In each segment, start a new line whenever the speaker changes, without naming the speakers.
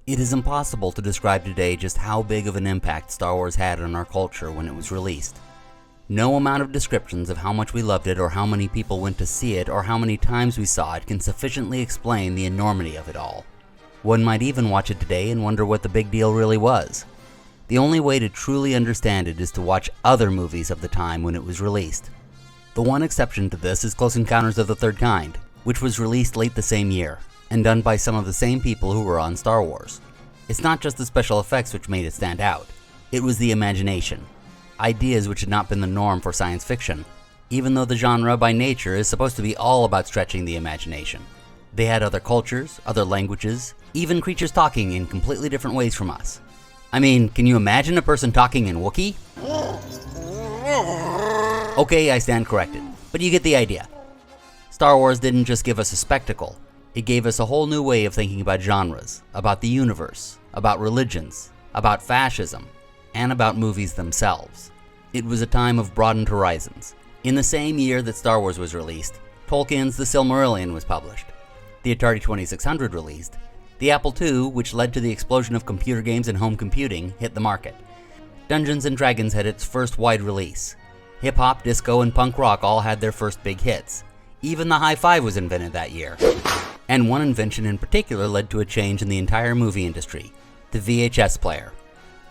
It is impossible to describe today just how big of an impact Star Wars had on our culture when it was released. No amount of descriptions of how much we loved it or how many people went to see it or how many times we saw it can sufficiently explain the enormity of it all. One might even watch it today and wonder what the big deal really was. The only way to truly understand it is to watch other movies of the time when it was released. The one exception to this is Close Encounters of the Third Kind, which was released late the same year, and done by some of the same people who were on Star Wars. It's not just the special effects which made it stand out, it was the imagination. Ideas which had not been the norm for science fiction, even though the genre by nature is supposed to be all about stretching the imagination. They had other cultures, other languages, even creatures talking in completely different ways from us. I mean, can you imagine a person talking in Wookiee? Okay, I stand corrected, but you get the idea. Star Wars didn't just give us a spectacle, it gave us a whole new way of thinking about genres, about the universe, about religions, about fascism, and about movies themselves. It was a time of broadened horizons. In the same year that Star Wars was released, Tolkien's The Silmarillion was published, the Atari 2600 released, the Apple II, which led to the explosion of computer games and home computing, hit the market. Dungeons & Dragons had its first wide release. Hip-hop, disco, and punk rock all had their first big hits. Even the high five was invented that year. And one invention in particular led to a change in the entire movie industry, the VHS player.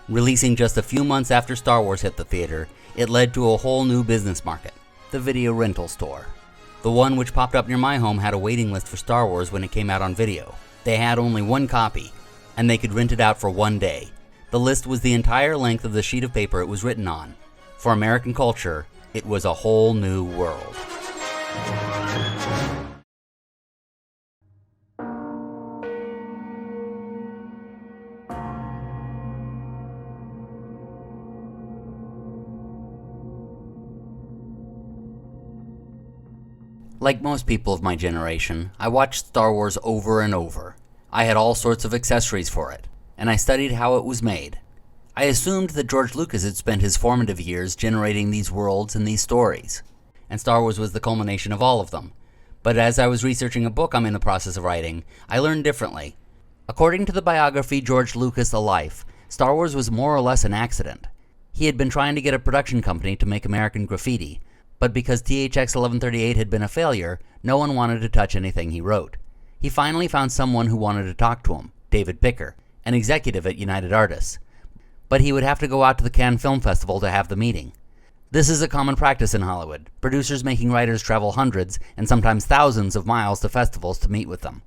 Releasing just a few months after Star Wars hit the theater, it led to a whole new business market, the video rental store. The one which popped up near my home had a waiting list for Star Wars when it came out on video. They had only one copy, and they could rent it out for one day. The list was the entire length of the sheet of paper it was written on. For American culture, it was a whole new world. Like most people of my generation, I watched Star Wars over and over. I had all sorts of accessories for it, and I studied how it was made. I assumed that George Lucas had spent his formative years generating these worlds and these stories, and Star Wars was the culmination of all of them. But as I was researching a book I'm in the process of writing, I learned differently. According to the biography George Lucas: A Life, Star Wars was more or less an accident. He had been trying to get a production company to make American Graffiti, but because THX 1138 had been a failure, no one wanted to touch anything he wrote. He finally found someone who wanted to talk to him, David Picker, an executive at United Artists. But he would have to go out to the Cannes Film Festival to have the meeting. This is a common practice in Hollywood, producers making writers travel hundreds and sometimes thousands of miles to festivals to meet with them,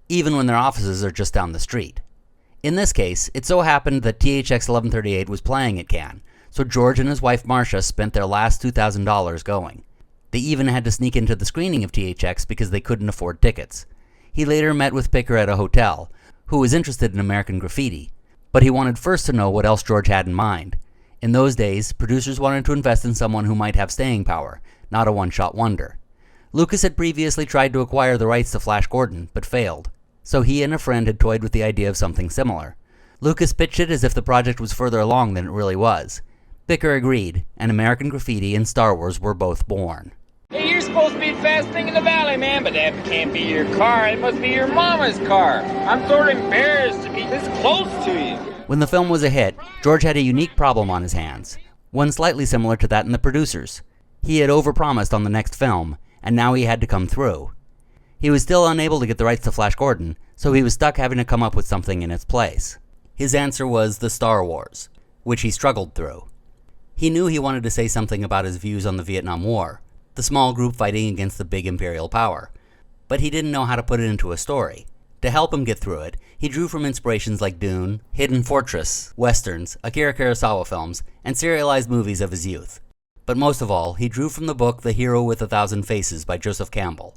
even when their offices are just down the street. In this case, it so happened that THX 1138 was playing at Cannes, so George and his wife Marcia spent their last $2,000 going. They even had to sneak into the screening of THX because they couldn't afford tickets. He later met with Picker at a hotel, who was interested in American Graffiti, but he wanted first to know what else George had in mind. In those days, producers wanted to invest in someone who might have staying power, not a one-shot wonder. Lucas had previously tried to acquire the rights to Flash Gordon, but failed, so he and a friend had toyed with the idea of something similar. Lucas pitched it as if the project was further along than it really was. Picker agreed, and American Graffiti and Star Wars were both born.
Hey, you're supposed to be the fastest thing in the valley, man, but that can't be your car. It must be your mama's car. I'm sort of embarrassed to be this close to you.
When the film was a hit, George had a unique problem on his hands, one slightly similar to that in The Producers. He had overpromised on the next film, and now he had to come through. He was still unable to get the rights to Flash Gordon, so he was stuck having to come up with something in its place. His answer was the Star Wars, which he struggled through. He knew he wanted to say something about his views on the Vietnam War, the small group fighting against the big imperial power, but he didn't know how to put it into a story. To help him get through it, he drew from inspirations like Dune, Hidden Fortress, westerns, Akira Kurosawa films, and serialized movies of his youth. But most of all, he drew from the book The Hero with a Thousand Faces by Joseph Campbell.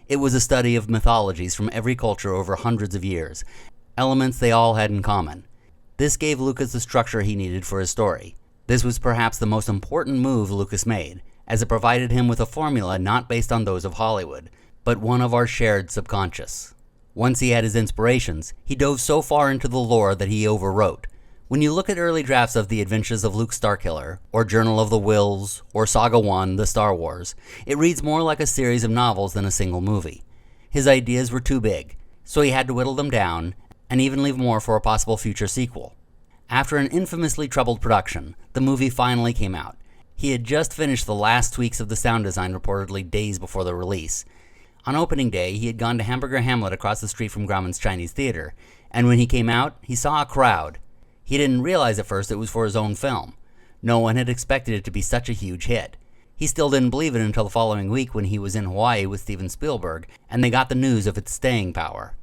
It was a study of mythologies from every culture over hundreds of years, elements they all had in common. This gave Lucas the structure he needed for his story. This was perhaps the most important move Lucas made, as it provided him with a formula not based on those of Hollywood, but one of our shared subconscious. Once he had his inspirations, he dove so far into the lore that he overwrote. When you look at early drafts of The Adventures of Luke Starkiller, or Journal of the Whills, or Saga 1, The Star Wars, it reads more like a series of novels than a single movie. His ideas were too big, so he had to whittle them down, and even leave more for a possible future sequel. After an infamously troubled production, the movie finally came out. He had just finished the last tweaks of the sound design reportedly days before the release. On opening day, he had gone to Hamburger Hamlet across the street from Grauman's Chinese Theater, and when he came out, he saw a crowd. He didn't realize at first it was for his own film. No one had expected it to be such a huge hit. He still didn't believe it until the following week when he was in Hawaii with Steven Spielberg, and they got the news of its staying power.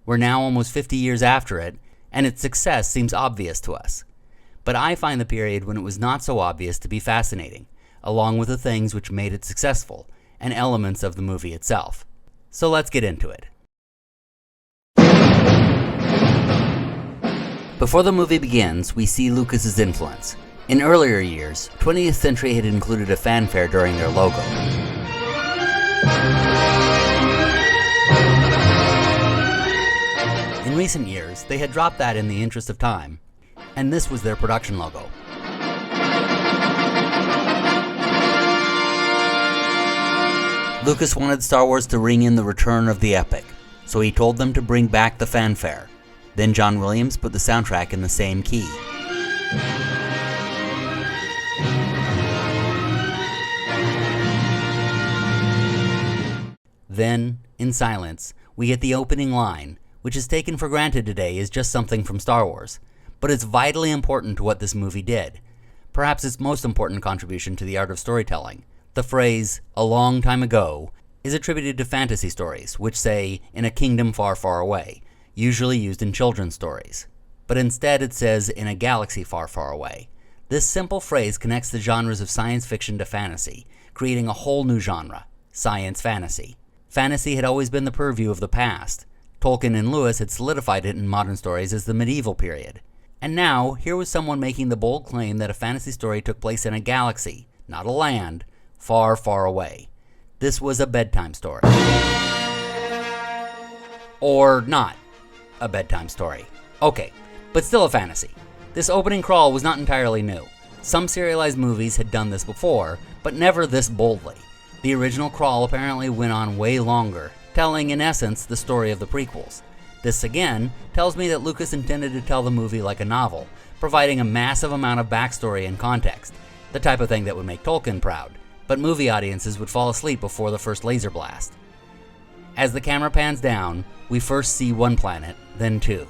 We're now almost 50 years after it, and its success seems obvious to us. But I find the period when it was not so obvious to be fascinating, along with the things which made it successful, and elements of the movie itself. So let's get into it. Before the movie begins, we see Lucas's influence. In earlier years, 20th Century had included a fanfare during their logo. In recent years, they had dropped that in the interest of time, and this was their production logo. Lucas wanted Star Wars to ring in the return of the epic, so he told them to bring back the fanfare. Then John Williams put the soundtrack in the same key. Then, in silence, we get the opening line, which is taken for granted today as just something from Star Wars, but it's vitally important to what this movie did. Perhaps its most important contribution to the art of storytelling. The phrase, "a long time ago," is attributed to fantasy stories, which say, "in a kingdom far, far away," usually used in children's stories. But instead it says, "in a galaxy far, far away." This simple phrase connects the genres of science fiction to fantasy, creating a whole new genre, science fantasy. Fantasy had always been the purview of the past. Tolkien and Lewis had solidified it in modern stories as the medieval period. And now, here was someone making the bold claim that a fantasy story took place in a galaxy, not a land, far, far away. This was a bedtime story. Or not a bedtime story. Okay, but still a fantasy. This opening crawl was not entirely new. Some serialized movies had done this before, but never this boldly. The original crawl apparently went on way longer, telling, in essence, the story of the prequels. This, again, tells me that Lucas intended to tell the movie like a novel, providing a massive amount of backstory and context, the type of thing that would make Tolkien proud, but movie audiences would fall asleep before the first laser blast. As the camera pans down, we first see one planet, then two.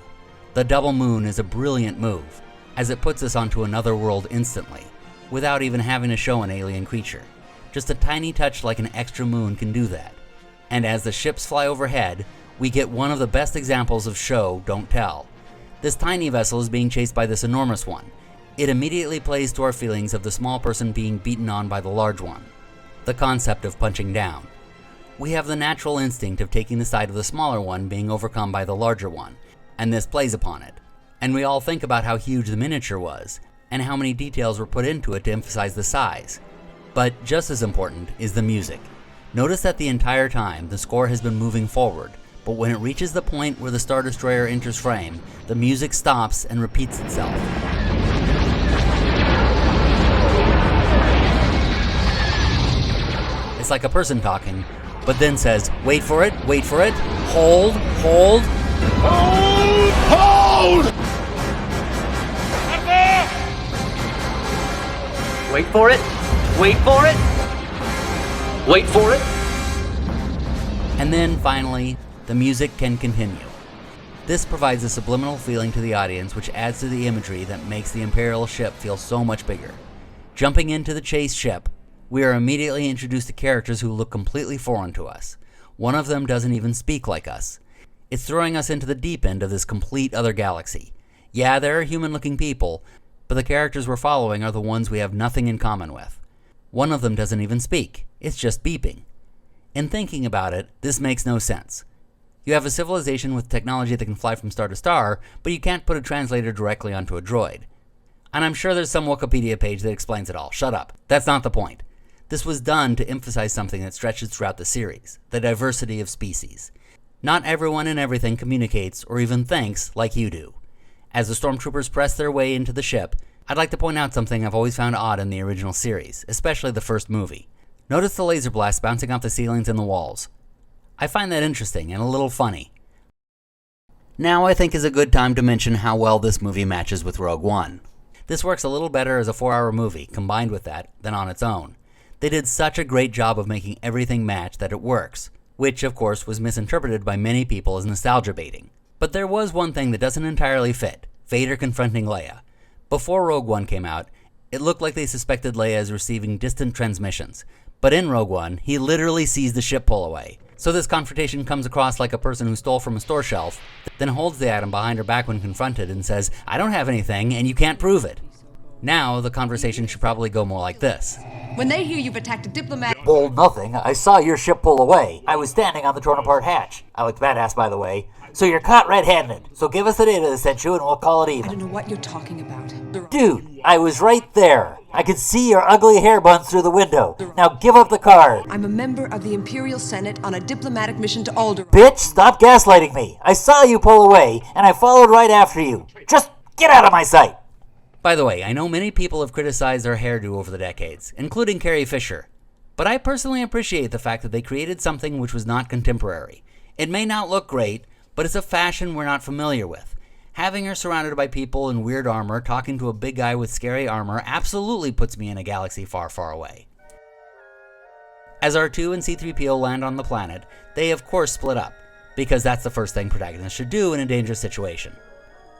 The double moon is a brilliant move, as it puts us onto another world instantly, without even having to show an alien creature. Just a tiny touch like an extra moon can do that. And as the ships fly overhead, we get one of the best examples of show, don't tell. This tiny vessel is being chased by this enormous one. It immediately plays to our feelings of the small person being beaten on by the large one. The concept of punching down. We have the natural instinct of taking the side of the smaller one being overcome by the larger one, and this plays upon it. And we all think about how huge the miniature was, and how many details were put into it to emphasize the size. But just as important is the music. Notice that the entire time the score has been moving forward, but when it reaches the point where the Star Destroyer enters frame, the music stops and repeats itself. It's like a person talking, but then says, wait for it, hold, hold.
Hold! Hold!
Wait for it, wait for it, wait for it.
And then, finally, the music can continue. This provides a subliminal feeling to the audience which adds to the imagery that makes the Imperial ship feel so much bigger. Jumping into the chase ship, we are immediately introduced to characters who look completely foreign to us. One of them doesn't even speak like us. It's throwing us into the deep end of this complete other galaxy. Yeah, there are human-looking people, but the characters we're following are the ones we have nothing in common with. One of them doesn't even speak. It's just beeping. In thinking about it, this makes no sense. You have a civilization with technology that can fly from star to star, but you can't put a translator directly onto a droid. And I'm sure there's some Wikipedia page that explains it all. Shut up. That's not the point. This was done to emphasize something that stretches throughout the series, the diversity of species. Not everyone and everything communicates or even thinks like you do. As the stormtroopers press their way into the ship, I'd like to point out something I've always found odd in the original series, especially the first movie. Notice the laser blasts bouncing off the ceilings and the walls. I find that interesting and a little funny. Now I think is a good time to mention how well this movie matches with Rogue One. This works a little better as a 4-hour movie, combined with that, than on its own. They did such a great job of making everything match that it works, which of course was misinterpreted by many people as nostalgia baiting. But there was one thing that doesn't entirely fit: Vader confronting Leia. Before Rogue One came out, it looked like they suspected Leia as receiving distant transmissions, but in Rogue One, he literally sees the ship pull away. So this confrontation comes across like a person who stole from a store shelf, then holds the item behind her back when confronted and says, "I don't have anything, and you can't prove it." Now, the conversation should probably go more like this.
When they hear you've attacked a diplomat...
Well, nothing. I saw your ship pull away. I was standing on the torn-apart hatch. I looked badass, by the way. So you're caught red-handed. So give us the data that sent you and we'll call it
I
even.
don't know what you're talking about.
Dude, I was right there. I could see your ugly hair buns through the window. Now give up the card.
I'm a member of the Imperial Senate on a diplomatic mission to Alderaan.
Bitch, stop gaslighting me. I saw you pull away, and I followed right after you. Just get out of my sight.
By the way, I know many people have criticized their hairdo over the decades, including Carrie Fisher. But I personally appreciate the fact that they created something which was not contemporary. It may not look great, but it's a fashion we're not familiar with. Having her surrounded by people in weird armor talking to a big guy with scary armor absolutely puts me in a galaxy far, far away. As R2 and C-3PO land on the planet, they of course split up, because that's the first thing protagonists should do in a dangerous situation.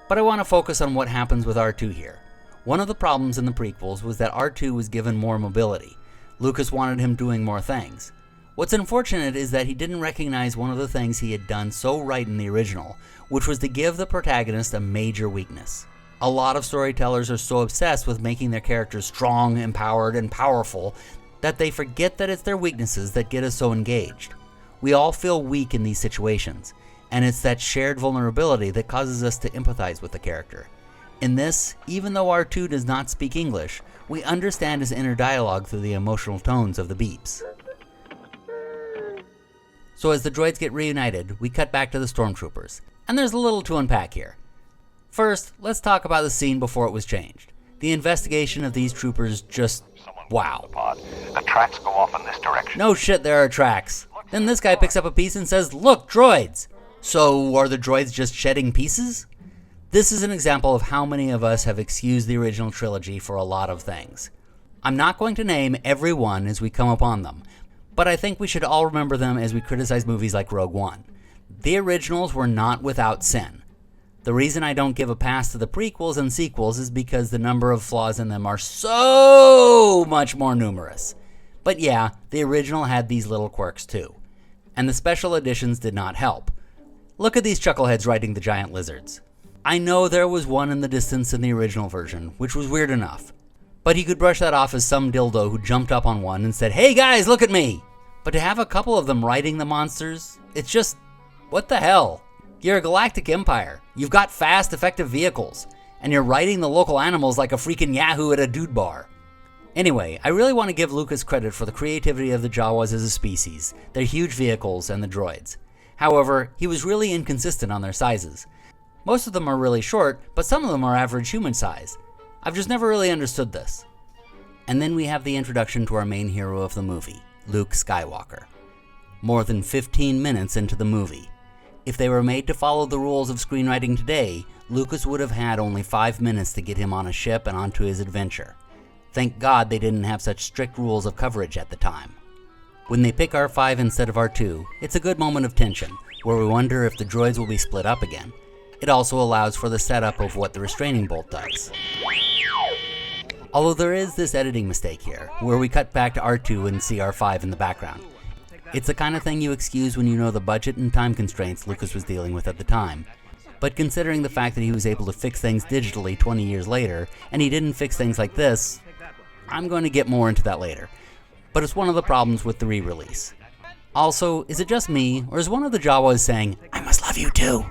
But I want to focus on what happens with R2 here. One of the problems in the prequels was that R2 was given more mobility. Lucas wanted him doing more things. What's unfortunate is that he didn't recognize one of the things he had done so right in the original, which was to give the protagonist a major weakness. A lot of storytellers are so obsessed with making their characters strong, empowered, and powerful that they forget that it's their weaknesses that get us so engaged. We all feel weak in these situations, and it's that shared vulnerability that causes us to empathize with the character. In this, even though R2 does not speak English, we understand his inner dialogue through the emotional tones of the beeps. So as the droids get reunited, we cut back to the stormtroopers, and there's a little to unpack here. First, let's talk about the scene before it was changed. The investigation of these troopers just, wow.
The tracks go off in this direction.
No shit, there are tracks. Then this guy picks up a piece and says, "Look, droids!" So are the droids just shedding pieces? This is an example of how many of us have excused the original trilogy for a lot of things. I'm not going to name every one as we come upon them, but I think we should all remember them as we criticize movies like Rogue One. The originals were not without sin. The reason I don't give a pass to the prequels and sequels is because the number of flaws in them are so much more numerous. But yeah, the original had these little quirks too. And the special editions did not help. Look at these chuckleheads riding the giant lizards. I know there was one in the distance in the original version, which was weird enough. But he could brush that off as some dildo who jumped up on one and said, "Hey guys, look at me!" But to have a couple of them riding the monsters, it's just, what the hell? You're a galactic empire. You've got fast, effective vehicles. And you're riding the local animals like a freaking Yahoo at a dude bar. Anyway, I really want to give Lucas credit for the creativity of the Jawas as a species, their huge vehicles, and the droids. However, he was really inconsistent on their sizes. Most of them are really short, but some of them are average human size. I've just never really understood this. And then we have the introduction to our main hero of the movie, Luke Skywalker. More than 15 minutes into the movie. If they were made to follow the rules of screenwriting today, Lucas would have had only 5 minutes to get him on a ship and onto his adventure. Thank God they didn't have such strict rules of coverage at the time. When they pick R5 instead of R2, it's a good moment of tension, where we wonder if the droids will be split up again. It also allows for the setup of what the restraining bolt does. Although there is this editing mistake here, where we cut back to R2 and see R5 in the background. It's the kind of thing you excuse when you know the budget and time constraints Lucas was dealing with at the time. But considering the fact that he was able to fix things digitally 20 years later, and he didn't fix things like this, I'm going to get more into that later. But it's one of the problems with the re-release. Also, is it just me, or is one of the Jawas saying, "I must love you too"?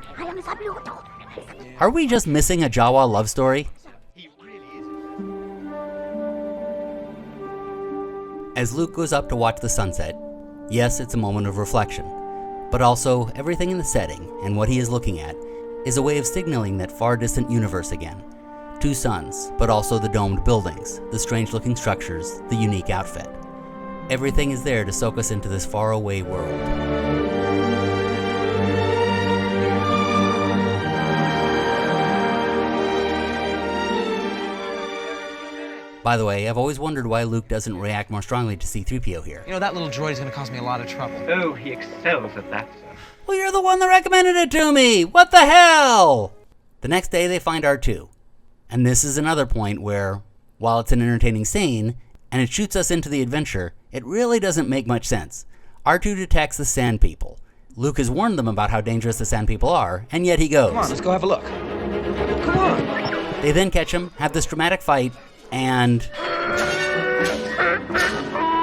Are we just missing a Jawa love story? As Luke goes up to watch the sunset, yes, it's a moment of reflection, but also everything in the setting and what he is looking at is a way of signaling that far distant universe again. 2 suns, but also the domed buildings, the strange looking structures, the unique outfit. Everything is there to soak us into this faraway world. By the way, I've always wondered why Luke doesn't react more strongly to C-3PO here.
You know, that little droid is going to cause me a lot of trouble.
Oh, he excels at that, sir.
Well, you're the one that recommended it to me! What the hell? The next day, they find R2. And this is another point where, while it's an entertaining scene, and it shoots us into the adventure, it really doesn't make much sense. R2 detects the Sand People. Luke has warned them about how dangerous the Sand People are, and yet he goes.
Come on, let's go have a look. Come on!
They then catch him, have this dramatic fight, and...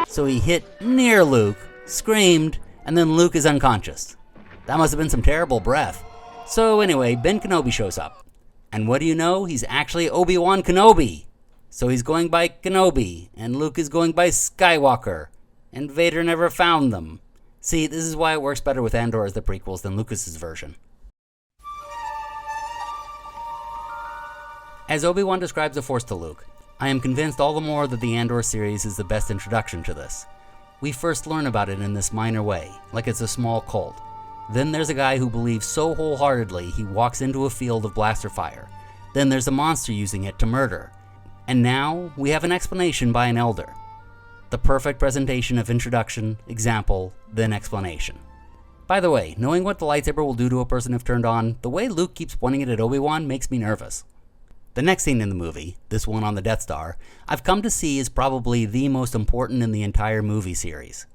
so he hit near Luke, screamed, and then Luke is unconscious. That must have been some terrible breath. So anyway, Ben Kenobi shows up. And what do you know? He's actually Obi-Wan Kenobi. So he's going by Kenobi, and Luke is going by Skywalker. And Vader never found them. See, this is why it works better with Andor as the prequels than Lucas's version. As Obi-Wan describes the Force to Luke, I am convinced all the more that the Andor series is the best introduction to this. We first learn about it in this minor way, like it's a small cult. Then there's a guy who believes so wholeheartedly he walks into a field of blaster fire. Then there's a monster using it to murder. And now we have an explanation by an elder. The perfect presentation of introduction, example, then explanation. By the way, knowing what the lightsaber will do to a person if turned on, the way Luke keeps pointing it at Obi-Wan makes me nervous. The next scene in the movie, this one on the Death Star, I've come to see is probably the most important in the entire movie series.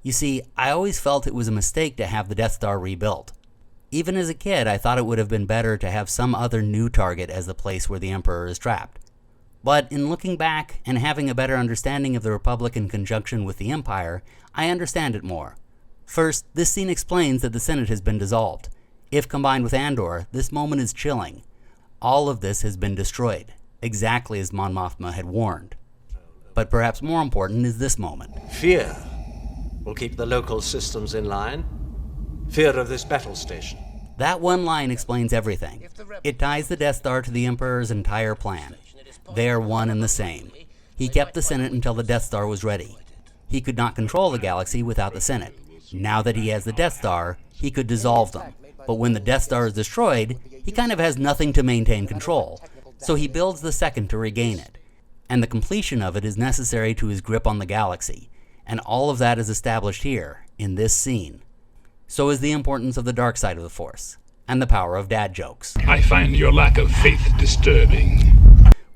You see, I always felt it was a mistake to have the Death Star rebuilt. Even as a kid, I thought it would have been better to have some other new target as the place where the Emperor is trapped. But in looking back and having a better understanding of the Republic in conjunction with the Empire, I understand it more. First, this scene explains that the Senate has been dissolved. If combined with Andor, this moment is chilling. All of this has been destroyed, exactly as Mon Mothma had warned. But perhaps more important is this moment.
Fear will keep the local systems in line. Fear of this battle station.
That one line explains everything. It ties the Death Star to the Emperor's entire plan. They are one and the same. He kept the Senate until the Death Star was ready. He could not control the galaxy without the Senate. Now that he has the Death Star, he could dissolve them. But when the Death Star is destroyed, he kind of has nothing to maintain control. So he builds the second to regain it. And the completion of it is necessary to his grip on the galaxy. And all of that is established here, in this scene. So is the importance of the dark side of the Force, and the power of dad jokes.
I find your lack of faith disturbing.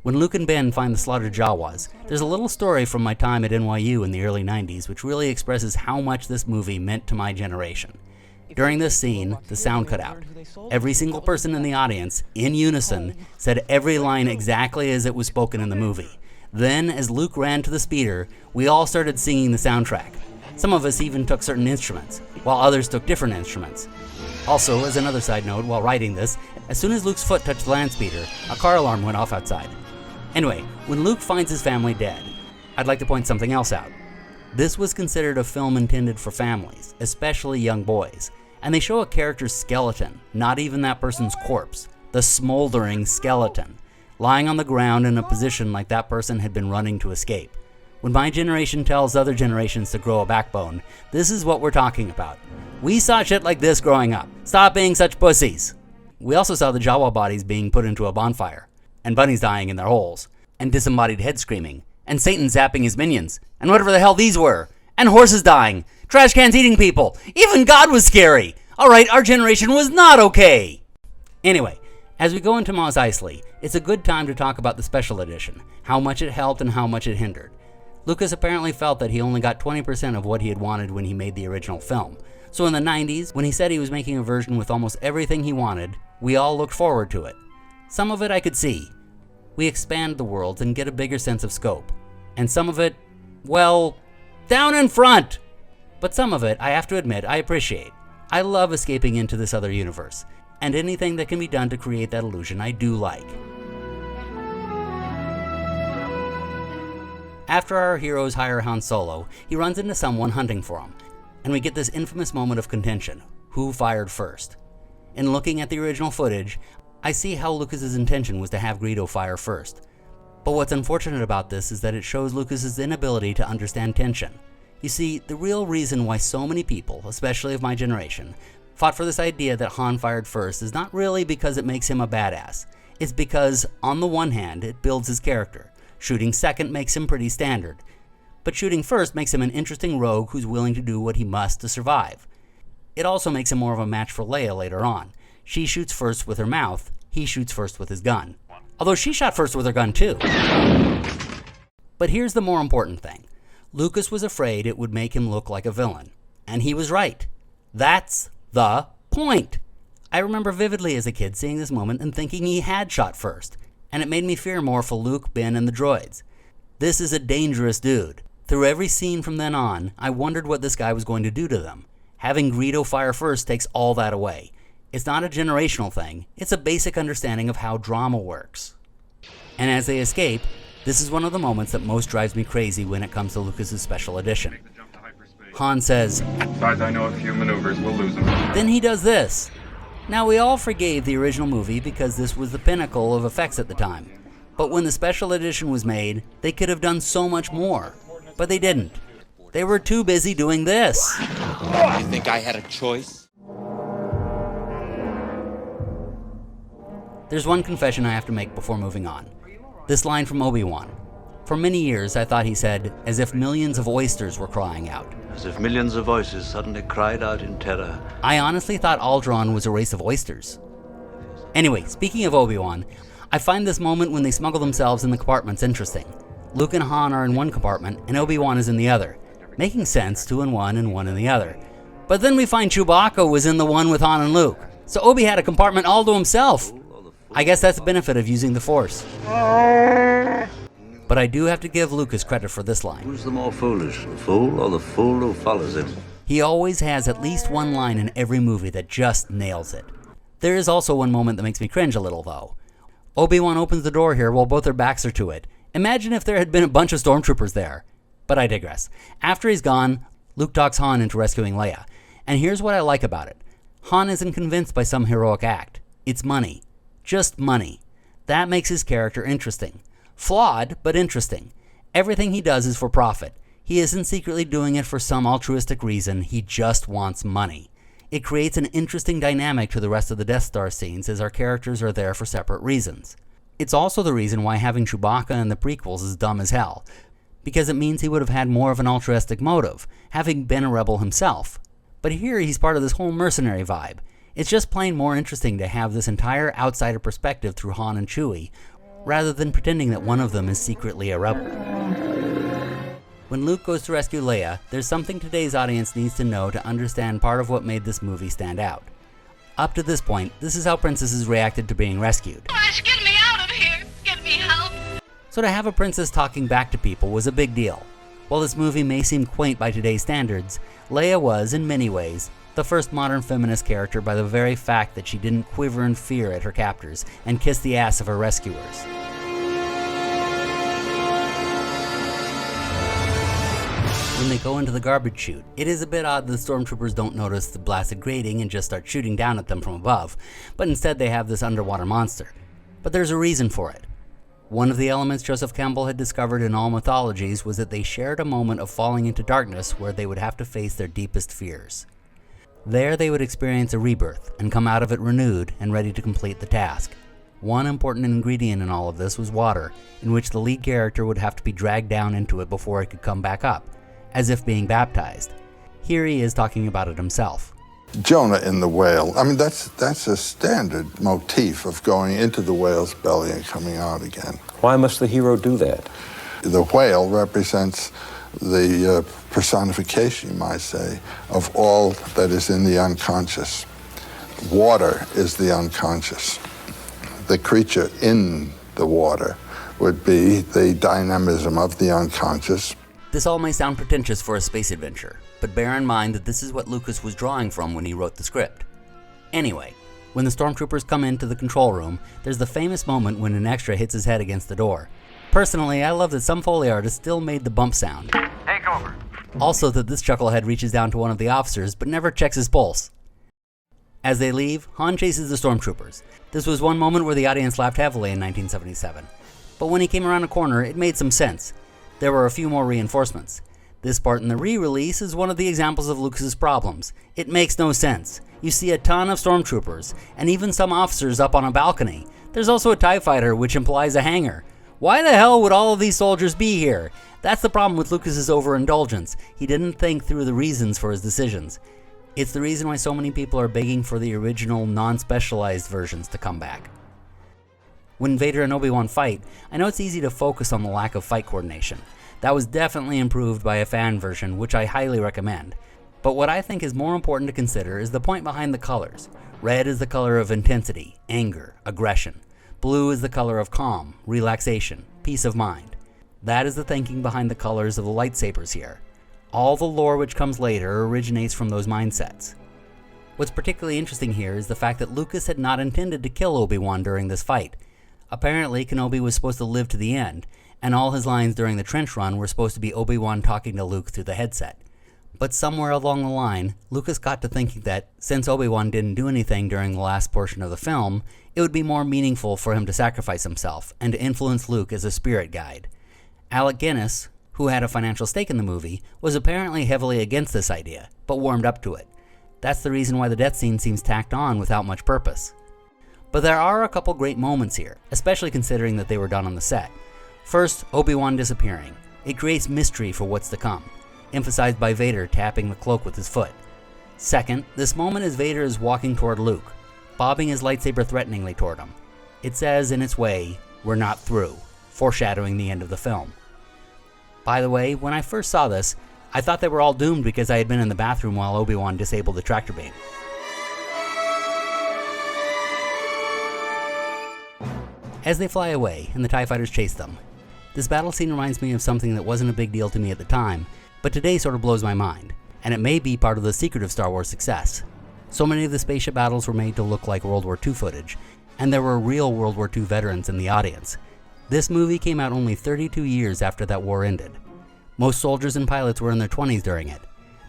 When Luke and Ben find the slaughtered Jawas, there's a little story from my time at NYU in the early 90s which really expresses how much this movie meant to my generation. During this scene, the sound cut out. Every single person in the audience, in unison, said every line exactly as it was spoken in the movie. Then, as Luke ran to the speeder, we all started singing the soundtrack. Some of us even took certain instruments, while others took different instruments. Also, as another side note, while writing this, as soon as Luke's foot touched the land speeder, a car alarm went off outside. Anyway, when Luke finds his family dead, I'd like to point something else out. This was considered a film intended for families, especially young boys, and they show a character's skeleton, not even that person's corpse, the smoldering skeleton, lying on the ground in a position like that person had been running to escape. When my generation tells other generations to grow a backbone, this is what we're talking about. We saw shit like this growing up. Stop being such pussies. We also saw the Jawa bodies being put into a bonfire, and bunnies dying in their holes, and disembodied heads screaming, and Satan zapping his minions, and whatever the hell these were, and horses dying, trash cans eating people. Even God was scary. Alright, our generation was not okay. Anyway, as we go into Mos Eisley, it's a good time to talk about the special edition, how much it helped and how much it hindered. Lucas apparently felt that he only got 20% of what he had wanted when he made the original film. So in the 90s, when he said he was making a version with almost everything he wanted, we all looked forward to it. Some of it I could see. We expand the worlds and get a bigger sense of scope. And some of it, well, down in front! But some of it, I have to admit, I appreciate. I love escaping into this other universe, and anything that can be done to create that illusion I do like. After our heroes hire Han Solo, he runs into someone hunting for him, and we get this infamous moment of contention. Who fired first? In looking at the original footage, I see how Lucas's intention was to have Greedo fire first. But what's unfortunate about this is that it shows Lucas's inability to understand tension. You see, the real reason why so many people, especially of my generation, fought for this idea that Han fired first is not really because it makes him a badass. It's because, on the one hand, it builds his character, Shooting second makes him pretty standard. But shooting first makes him an interesting rogue who's willing to do what he must to survive. It also makes him more of a match for Leia later on. She shoots first with her mouth, he shoots first with his gun. Although she shot first with her gun too. But here's the more important thing. Lucas was afraid it would make him look like a villain. And he was right. That's the point. I remember vividly as a kid seeing this moment and thinking he had shot first. And it made me fear more for Luke, Ben, and the droids. This is a dangerous dude. Through every scene from then on, I wondered what this guy was going to do to them. Having Greedo fire first takes all that away. It's not a generational thing, it's a basic understanding of how drama works. And as they escape, this is one of the moments that most drives me crazy when it comes to Lucas's special edition. Han says,
"As far as I know, a few maneuvers, we'll lose them."
Then he does this. Now we all forgave the original movie because this was the pinnacle of effects at the time. But when the special edition was made, they could have done so much more. But they didn't. They were too busy doing this.
You think I had a choice?
There's one confession I have to make before moving on. This line from Obi-Wan. For many years, I thought he said, as if millions of oysters were crying out.
As if millions of voices suddenly cried out in terror.
I honestly thought Alderaan was a race of oysters. Anyway, speaking of Obi-Wan, I find this moment when they smuggle themselves in the compartments interesting. Luke and Han are in one compartment, and Obi-Wan is in the other. Making sense, 2 in one and 1 in the other. But then we find Chewbacca was in the one with Han and Luke. So Obi had a compartment all to himself. I guess that's the benefit of using the Force. But I do have to give Lucas credit for this line.
Who's the more foolish, the fool or the fool who follows it?
He always has at least one line in every movie that just nails it. There is also one moment that makes me cringe a little, though. Obi-Wan opens the door here while both their backs are to it. Imagine if there had been a bunch of stormtroopers there. But I digress. After he's gone, Luke talks Han into rescuing Leia. And here's what I like about it. Han isn't convinced by some heroic act. It's money. Just money. That makes his character interesting. Flawed, but interesting. Everything he does is for profit. He isn't secretly doing it for some altruistic reason. He just wants money. It creates an interesting dynamic to the rest of the Death Star scenes as our characters are there for separate reasons. It's also the reason why having Chewbacca in the prequels is dumb as hell. Because it means he would have had more of an altruistic motive, having been a rebel himself. But here he's part of this whole mercenary vibe. It's just plain more interesting to have this entire outsider perspective through Han and Chewie, rather than pretending that one of them is secretly a rebel. When Luke goes to rescue Leia, there's something today's audience needs to know to understand part of what made this movie stand out. Up to this point, this is how princesses reacted to being rescued.
Flash, get me out of here! Get me help!
So to have a princess talking back to people was a big deal. While this movie may seem quaint by today's standards, Leia was, in many ways, the first modern feminist character by the very fact that she didn't quiver in fear at her captors and kiss the ass of her rescuers. When they go into the garbage chute, it is a bit odd that the stormtroopers don't notice the blasted grating and just start shooting down at them from above, but instead they have this underwater monster. But there's a reason for it. One of the elements Joseph Campbell had discovered in all mythologies was that they shared a moment of falling into darkness where they would have to face their deepest fears. There they would experience a rebirth and come out of it renewed and ready to complete the task. One important ingredient in all of this was water, in which the lead character would have to be dragged down into it before it could come back up, as if being baptized. Here he is talking about it himself.
Jonah in the whale, I mean, that's a standard motif of going into the whale's belly and coming out again.
Why must the hero do that?
The whale represents the personification, you might say, of all that is in the unconscious. Water is the unconscious. The creature in the water would be the dynamism of the unconscious.
This all may sound pretentious for a space adventure, but bear in mind that this is what Lucas was drawing from when he wrote the script. Anyway, when the stormtroopers come into the control room, there's the famous moment when an extra hits his head against the door. Personally, I love that some Foley artists still made the bump sound.
Take over.
Also that this chucklehead reaches down to one of the officers but never checks his pulse. As they leave, Han chases the stormtroopers. This was one moment where the audience laughed heavily in 1977. But when he came around a corner, it made some sense. There were a few more reinforcements. This part in the re-release is one of the examples of Lucas's problems. It makes no sense. You see a ton of stormtroopers, and even some officers up on a balcony. There's also a TIE fighter, which implies a hangar. Why the hell would all of these soldiers be here? That's the problem with Lucas's overindulgence. He didn't think through the reasons for his decisions. It's the reason why so many people are begging for the original non-specialized versions to come back. When Vader and Obi-Wan fight, I know it's easy to focus on the lack of fight coordination. That was definitely improved by a fan version, which I highly recommend. But what I think is more important to consider is the point behind the colors. Red is the color of intensity, anger, aggression. Blue is the color of calm, relaxation, peace of mind. That is the thinking behind the colors of the lightsabers here. All the lore which comes later originates from those mindsets. What's particularly interesting here is the fact that Lucas had not intended to kill Obi-Wan during this fight. Apparently, Kenobi was supposed to live to the end, and all his lines during the trench run were supposed to be Obi-Wan talking to Luke through the headset. But somewhere along the line, Lucas got to thinking that, since Obi-Wan didn't do anything during the last portion of the film, it would be more meaningful for him to sacrifice himself, and to influence Luke as a spirit guide. Alec Guinness, who had a financial stake in the movie, was apparently heavily against this idea, but warmed up to it. That's the reason why the death scene seems tacked on without much purpose. But there are a couple great moments here, especially considering that they were done on the set. First, Obi-Wan disappearing. It creates mystery for what's to come, emphasized by Vader tapping the cloak with his foot. Second, this moment as Vader is walking toward Luke, bobbing his lightsaber threateningly toward him. It says, in its way, "We're not through," foreshadowing the end of the film. By the way, when I first saw this, I thought they were all doomed because I had been in the bathroom while Obi-Wan disabled the tractor beam. As they fly away and the TIE fighters chase them, this battle scene reminds me of something that wasn't a big deal to me at the time, but today sort of blows my mind, and it may be part of the secret of Star Wars success. So many of the spaceship battles were made to look like World War II footage, and there were real World War II veterans in the audience. This movie came out only 32 years after that war ended. Most soldiers and pilots were in their 20s during it.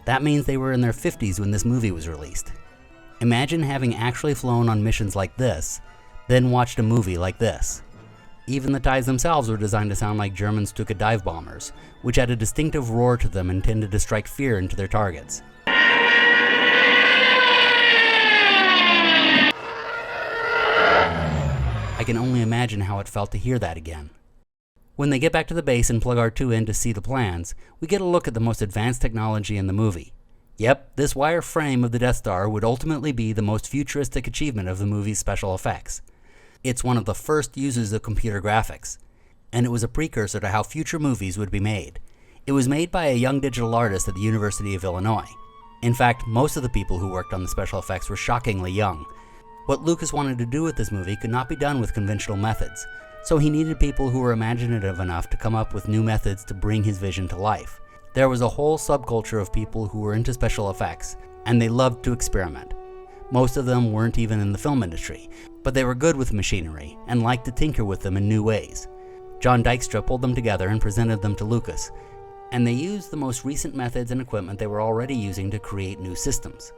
That means they were in their 50s when this movie was released. Imagine having actually flown on missions like this, then watched a movie like this. Even the TIEs themselves were designed to sound like German Stuka dive bombers, which had a distinctive roar to them intended to strike fear into their targets. I can only imagine how it felt to hear that again. When they get back to the base and plug R2 in to see the plans, we get a look at the most advanced technology in the movie. Yep, this wire frame of the Death Star would ultimately be the most futuristic achievement of the movie's special effects. It's one of the first uses of computer graphics, and it was a precursor to how future movies would be made. It was made by a young digital artist at the University of Illinois. In fact, most of the people who worked on the special effects were shockingly young. What Lucas wanted to do with this movie could not be done with conventional methods, so he needed people who were imaginative enough to come up with new methods to bring his vision to life. There was a whole subculture of people who were into special effects, and they loved to experiment. Most of them weren't even in the film industry, but they were good with machinery and liked to tinker with them in new ways. John Dykstra pulled them together and presented them to Lucas, and they used the most recent methods and equipment they were already using to create new systems.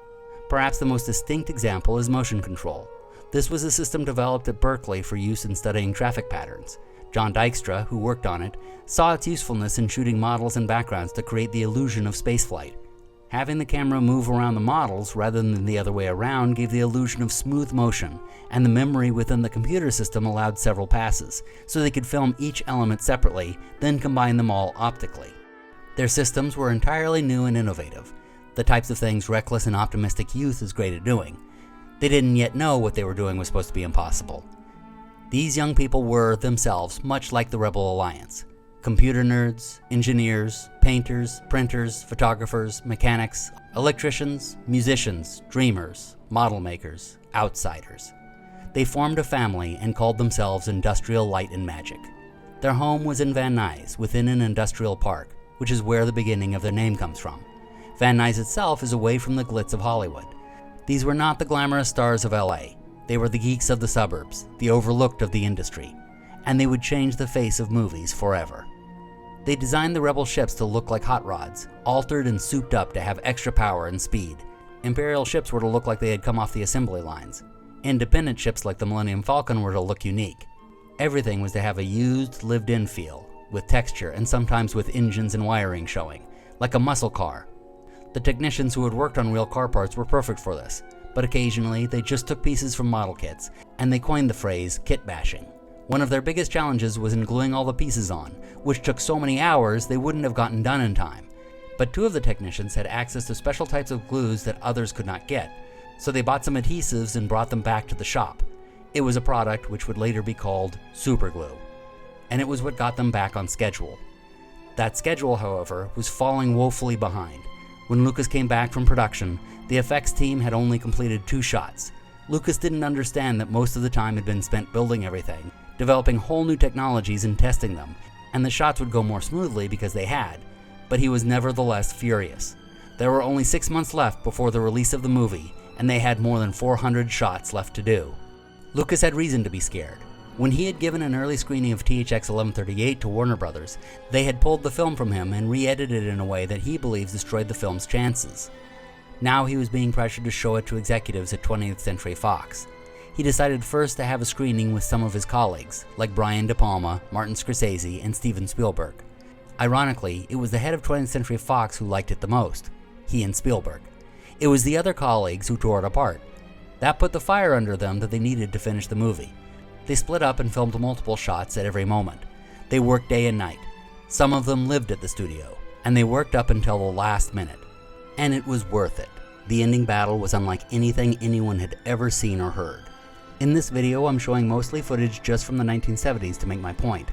Perhaps the most distinct example is motion control. This was a system developed at Berkeley for use in studying traffic patterns. John Dykstra, who worked on it, saw its usefulness in shooting models and backgrounds to create the illusion of spaceflight. Having the camera move around the models rather than the other way around gave the illusion of smooth motion, and the memory within the computer system allowed several passes, so they could film each element separately, then combine them all optically. Their systems were entirely new and innovative, the types of things reckless and optimistic youth is great at doing. They didn't yet know what they were doing was supposed to be impossible. These young people were, themselves, much like the Rebel Alliance. Computer nerds, engineers, painters, printers, photographers, mechanics, electricians, musicians, dreamers, model makers, outsiders. They formed a family and called themselves Industrial Light and Magic. Their home was in Van Nuys, within an industrial park, which is where the beginning of their name comes from. Van Nuys itself is away from the glitz of Hollywood. These were not the glamorous stars of LA. They were the geeks of the suburbs, the overlooked of the industry, and they would change the face of movies forever. They designed the Rebel ships to look like hot rods, altered and souped up to have extra power and speed. Imperial ships were to look like they had come off the assembly lines. Independent ships like the Millennium Falcon were to look unique. Everything was to have a used, lived-in feel, with texture and sometimes with engines and wiring showing, like a muscle car. The technicians who had worked on real car parts were perfect for this, but occasionally they just took pieces from model kits, and they coined the phrase kit bashing. One of their biggest challenges was in gluing all the pieces on, which took so many hours they wouldn't have gotten done in time. But 2 of the technicians had access to special types of glues that others could not get, so they bought some adhesives and brought them back to the shop. It was a product which would later be called super glue, and it was what got them back on schedule. That schedule, however, was falling woefully behind. When Lucas came back from production, the effects team had only completed 2 shots. Lucas didn't understand that most of the time had been spent building everything, developing whole new technologies and testing them, and the shots would go more smoothly because they had, but he was nevertheless furious. There were only 6 months left before the release of the movie, and they had more than 400 shots left to do. Lucas had reason to be scared. When he had given an early screening of THX 1138 to Warner Brothers, they had pulled the film from him and re-edited it in a way that he believes destroyed the film's chances. Now he was being pressured to show it to executives at 20th Century Fox. He decided first to have a screening with some of his colleagues, like Brian De Palma, Martin Scorsese, and Steven Spielberg. Ironically, it was the head of 20th Century Fox who liked it the most, he and Spielberg. It was the other colleagues who tore it apart. That put the fire under them that they needed to finish the movie. They split up and filmed multiple shots at every moment. They worked day and night. Some of them lived at the studio, and they worked up until the last minute. And it was worth it. The ending battle was unlike anything anyone had ever seen or heard. In this video, I'm showing mostly footage just from the 1970s to make my point.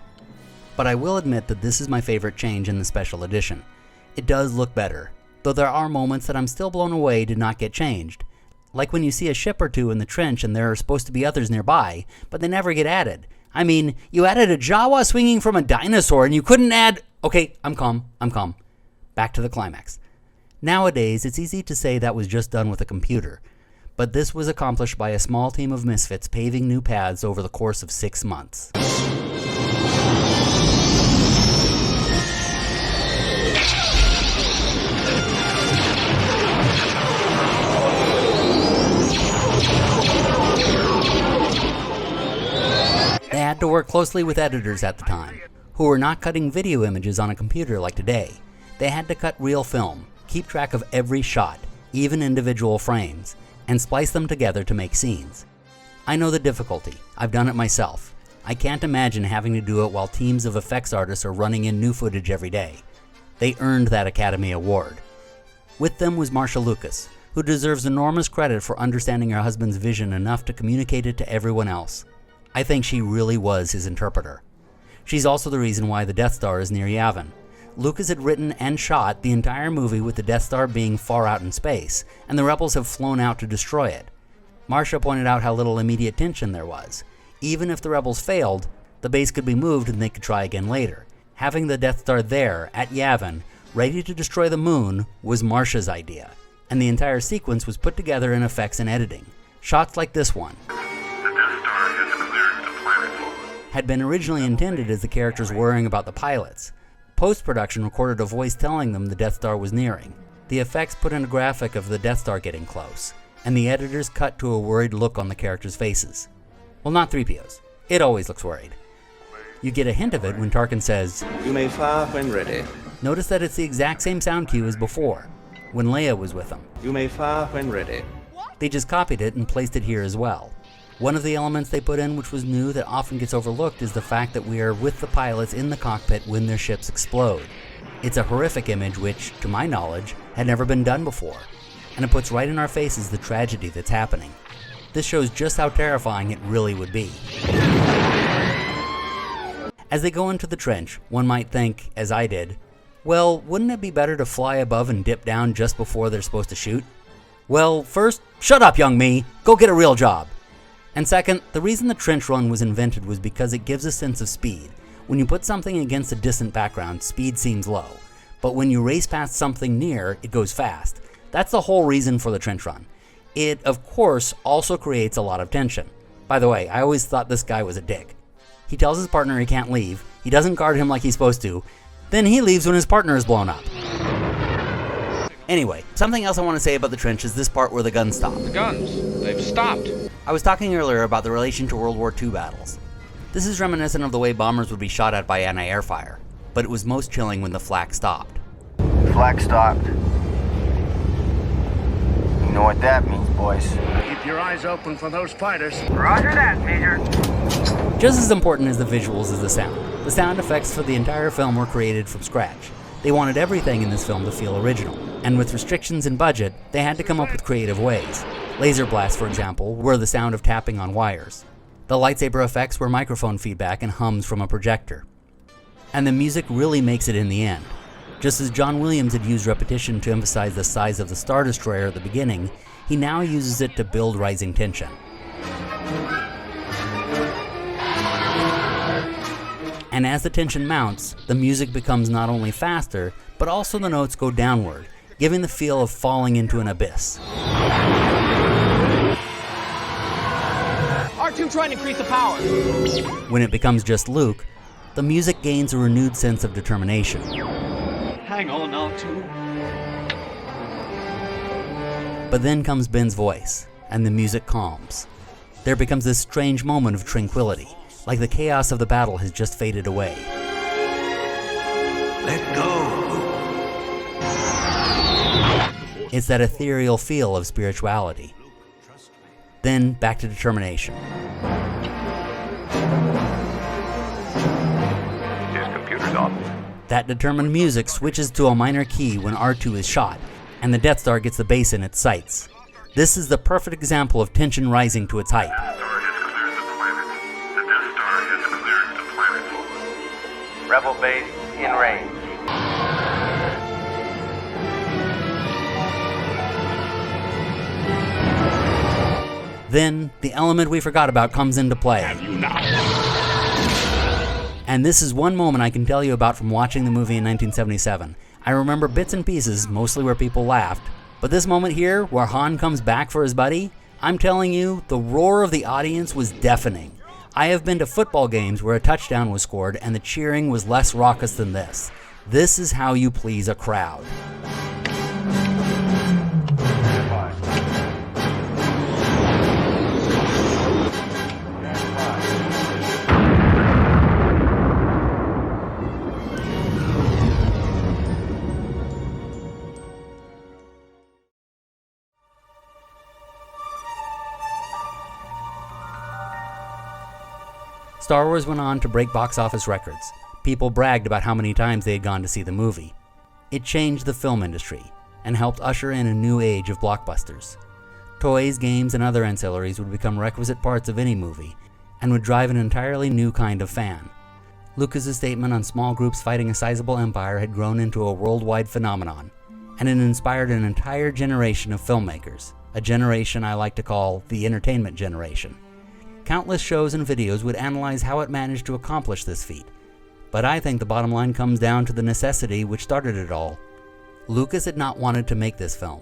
But I will admit that this is my favorite change in the special edition. It does look better, though there are moments that I'm still blown away did not get changed. Like when you see a ship or 2 in the trench and there are supposed to be others nearby, but they never get added. I mean, you added a Jawa swinging from a dinosaur and you couldn't add... Okay, I'm calm. Back to the climax. Nowadays, it's easy to say that was just done with a computer, but this was accomplished by a small team of misfits paving new paths over the course of 6 months. They had to work closely with editors at the time, who were not cutting video images on a computer like today. They had to cut real film, keep track of every shot, even individual frames, and splice them together to make scenes. I know the difficulty. I've done it myself. I can't imagine having to do it while teams of effects artists are running in new footage every day. They earned that Academy Award. With them was Marcia Lucas, who deserves enormous credit for understanding her husband's vision enough to communicate it to everyone else. I think she really was his interpreter. She's also the reason why the Death Star is near Yavin. Lucas had written and shot the entire movie with the Death Star being far out in space, and the rebels have flown out to destroy it. Marcia pointed out how little immediate tension there was. Even if the rebels failed, the base could be moved and they could try again later. Having the Death Star there, at Yavin, ready to destroy the moon, was Marcia's idea, and the entire sequence was put together in effects and editing. Shots like this one had been originally intended as the characters worrying about the pilots. Post-production recorded a voice telling them the Death Star was nearing. The effects put in a graphic of the Death Star getting close, and the editors cut to a worried look on the characters' faces. Well, not 3PO's. It always looks worried. You get a hint of it when Tarkin says,
"You may fire when ready."
Notice that it's the exact same sound cue as before, when Leia was with them.
"You may fire when ready."
They just copied it and placed it here as well. One of the elements they put in which was new that often gets overlooked is the fact that we are with the pilots in the cockpit when their ships explode. It's a horrific image which, to my knowledge, had never been done before, and it puts right in our faces the tragedy that's happening. This shows just how terrifying it really would be. As they go into the trench, one might think, as I did, well, wouldn't it be better to fly above and dip down just before they're supposed to shoot? Well, first, shut up, young me! Go get a real job! And second, the reason the trench run was invented was because it gives a sense of speed. When you put something against a distant background, speed seems low. But when you race past something near, it goes fast. That's the whole reason for the trench run. It, of course, also creates a lot of tension. By the way, I always thought this guy was a dick. He tells his partner he can't leave, he doesn't guard him like he's supposed to, then he leaves when his partner is blown up. Anyway, something else I want to say about the trench is this part where the guns stop.
The guns, they've stopped.
I was talking earlier about the relation to World War II battles. This is reminiscent of the way bombers would be shot at by anti-air fire, but it was most chilling when the flak stopped.
Flak stopped. You know what that means, boys.
Keep
Keep your eyes open for those fighters.
Roger that, Major.
Just as important as the visuals is the sound effects for the entire film were created from scratch. They wanted everything in this film to feel original, and with restrictions in budget, they had to come up with creative ways. Laser blasts, for example, were the sound of tapping on wires. The lightsaber effects were microphone feedback and hums from a projector. And the music really makes it in the end. Just as John Williams had used repetition to emphasize the size of the Star Destroyer at the beginning, he now uses it to build rising tension. And as the tension mounts, the music becomes not only faster, but also the notes go downward, giving the feel of falling into an abyss.
R2 trying to increase the power.
When it becomes just Luke, the music gains a renewed sense of determination.
Hang on, R2.
But then comes Ben's voice, and the music calms. There becomes this strange moment of tranquility, like the chaos of the battle has just faded away.
Let go.
It's that ethereal feel of spirituality. Then back to determination.
His computer's off.
That determined music switches to a minor key when R2 is shot, and the Death Star gets the base in its sights. This is the perfect example of tension rising to its height.
Rebel base in range.
Then, the element we forgot about comes into play. And this is one moment I can tell you about from watching the movie in 1977. I remember bits and pieces, mostly where people laughed. But this moment here, where Han comes back for his buddy, I'm telling you, the roar of the audience was deafening. I have been to football games where a touchdown was scored and the cheering was less raucous than this. This is how you please a crowd. Star Wars went on to break box office records. People bragged about how many times they had gone to see the movie. It changed the film industry and helped usher in a new age of blockbusters. Toys, games, and other ancillaries would become requisite parts of any movie and would drive an entirely new kind of fan. Lucas's statement on small groups fighting a sizable empire had grown into a worldwide phenomenon, and it inspired an entire generation of filmmakers, a generation I like to call the entertainment generation. Countless shows and videos would analyze how it managed to accomplish this feat. But I think the bottom line comes down to the necessity which started it all. Lucas had not wanted to make this film.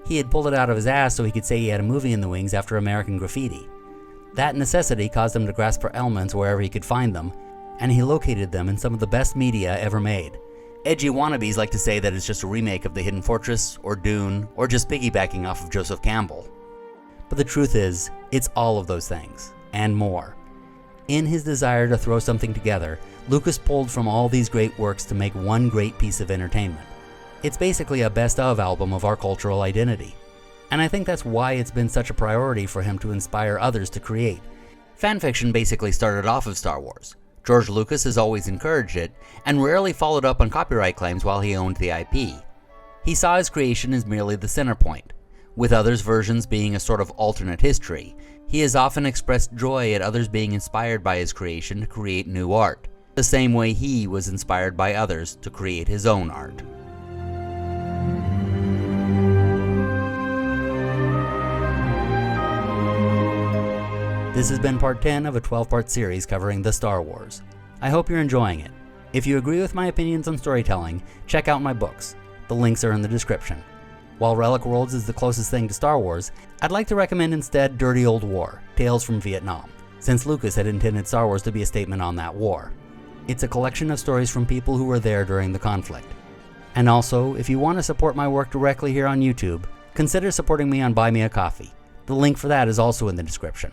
He had pulled it out of his ass so he could say he had a movie in the wings after American Graffiti. That necessity caused him to grasp for elements wherever he could find them, and he located them in some of the best media ever made. Edgy wannabes like to say that it's just a remake of The Hidden Fortress, or Dune, or just piggybacking off of Joseph Campbell. But the truth is, it's all of those things, and more. In his desire to throw something together, Lucas pulled from all these great works to make one great piece of entertainment. It's basically a best-of album of our cultural identity. And I think that's why it's been such a priority for him to inspire others to create. Fanfiction basically started off of Star Wars. George Lucas has always encouraged it, and rarely followed up on copyright claims while he owned the IP. He saw his creation as merely the center point, with others' versions being a sort of alternate history. He has often expressed joy at others being inspired by his creation to create new art, the same way he was inspired by others to create his own art. This has been part 10 of a 12-part series covering the Star Wars. I hope you're enjoying it. If you agree with my opinions on storytelling, check out my books. The links are in the description. While Relic Worlds is the closest thing to Star Wars, I'd like to recommend instead Dirty Old War, Tales from Vietnam, since Lucas had intended Star Wars to be a statement on that war. It's a collection of stories from people who were there during the conflict. And also, if you want to support my work directly here on YouTube, consider supporting me on Buy Me a Coffee. The link for that is also in the description.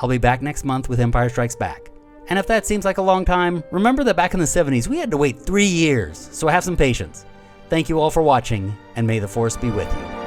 I'll be back next month with Empire Strikes Back. And if that seems like a long time, remember that back in the 70s we had to wait 3 years, so have some patience. Thank you all for watching, and may the Force be with you.